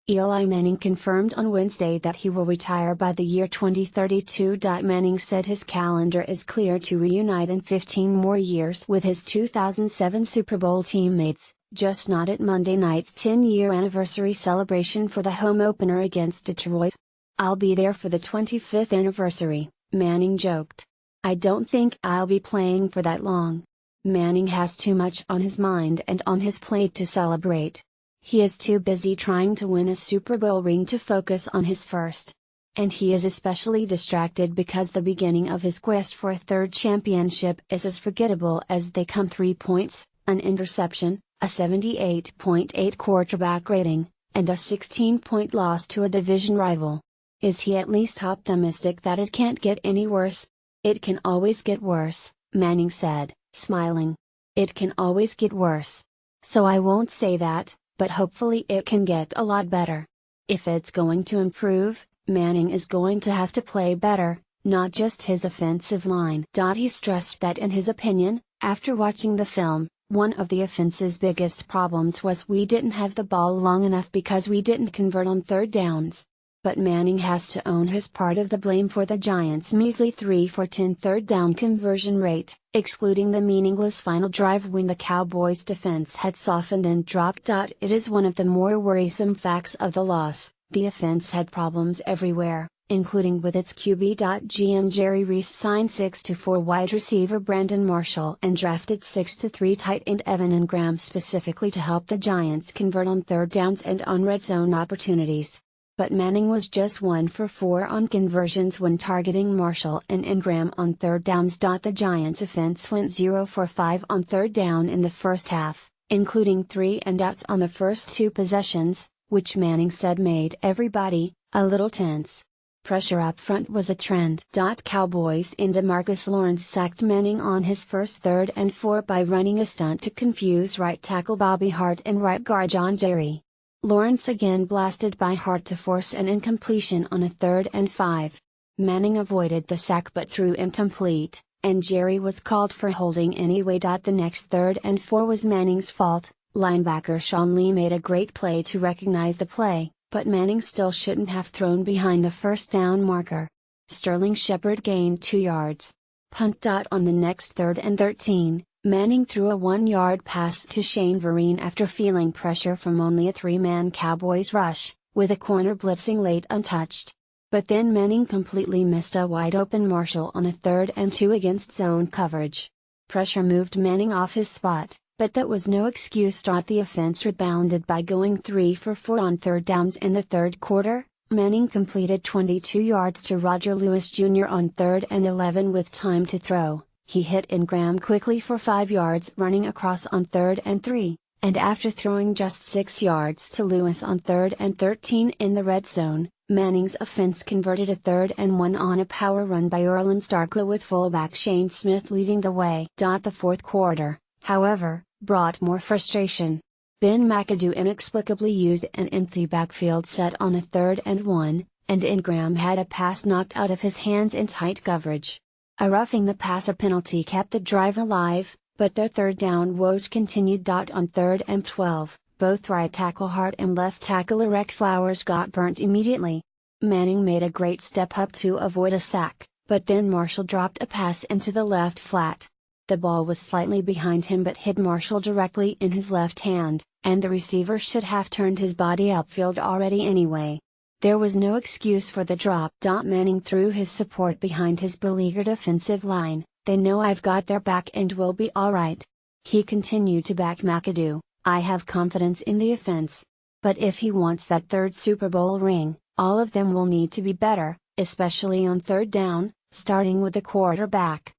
Eli Manning confirmed on Wednesday that he will retire by the year 2032. Manning said his calendar is clear to reunite in 15 more years with his 2007 Super Bowl teammates, just not at Monday night's 10-year anniversary celebration for the home opener against Detroit. "I'll be there for the 25th anniversary," Manning joked. "I don't think I'll be playing for that long." Manning has too much on his mind and on his plate to celebrate. He is too busy trying to win a Super Bowl ring to focus on his first. And he is especially distracted because the beginning of his quest for a third championship is as forgettable as they come. 3 points, an interception, a 78.8 quarterback rating, and a 16-point loss to a division rival. Is he at least optimistic that it can't get any worse? "It can always get worse," Manning said, smiling. "It can always get worse. So I won't say that, but hopefully it can get a lot better. If it's going to improve, Manning is going to have to play better, not just his offensive line." He stressed that in his opinion, after watching the film, one of the offense's biggest problems was we didn't have the ball long enough because we didn't convert on third downs. But Manning has to own his part of the blame for the Giants' measly 3 for 10 third down conversion rate, excluding the meaningless final drive when the Cowboys' defense had softened and dropped. It is one of the more worrisome facts of the loss. The offense had problems everywhere, including with its QB. GM Jerry Reese signed 6-4 wide receiver Brandon Marshall and drafted 6-3 tight end Evan Ingram specifically to help the Giants convert on third downs and on red zone opportunities. But Manning was just 1 for 4 on conversions when targeting Marshall and Ingram on third downs. The Giants' offense went 0 for 5 on third down in the first half, including 3 and outs on the first 2 possessions, which Manning said made everybody a little tense. Pressure up front was a trend. Cowboys and DeMarcus Lawrence sacked Manning on his first 3rd and 4 by running a stunt to confuse right tackle Bobby Hart and right guard John Jerry. Lawrence again blasted by Hart to force an incompletion on a 3rd and 5. Manning avoided the sack but threw incomplete, and Jerry was called for holding anyway. The next 3rd and 4 was Manning's fault. Linebacker Sean Lee made a great play to recognize the play, but Manning still shouldn't have thrown behind the first down marker. Sterling Shepard gained 2 yards. Punt. On the next 3rd and 13. Manning threw a 1-yard pass to Shane Vereen after feeling pressure from only a 3-man Cowboys rush, with a corner blitzing late untouched. But then Manning completely missed a wide-open Marshall on a 3rd and 2 against zone coverage. Pressure moved Manning off his spot, but that was no excuse. The offense rebounded by going 3 for 4 on third downs in the 3rd quarter. Manning completed 22 yards to Roger Lewis Jr. on 3rd and 11 with time to throw. He hit Ingram quickly for 5 yards running across on 3rd and 3, and after throwing just 6 yards to Lewis on 3rd and 13 in the red zone, Manning's offense converted a 3rd and 1 on a power run by Erland Starkla with fullback Shane Smith leading the way. The 4th quarter, however, brought more frustration. Ben McAdoo inexplicably used an empty backfield set on a 3rd and 1, and Ingram had a pass knocked out of his hands in tight coverage. A roughing the passer penalty kept the drive alive, but their third down woes continued. On 3rd and 12, both right tackle Hart and left tackle Eric Flowers got burnt immediately. Manning made a great step up to avoid a sack, but then Marshall dropped a pass into the left flat. The ball was slightly behind him but hit Marshall directly in his left hand, and the receiver should have turned his body upfield already anyway. There was no excuse for the drop. Manning threw his support behind his beleaguered offensive line. "They know I've got their back and we'll be alright." He continued to back McAdoo. "I have confidence in the offense. But if he wants that 3rd Super Bowl ring, all of them will need to be better, especially on third down, starting with the quarterback."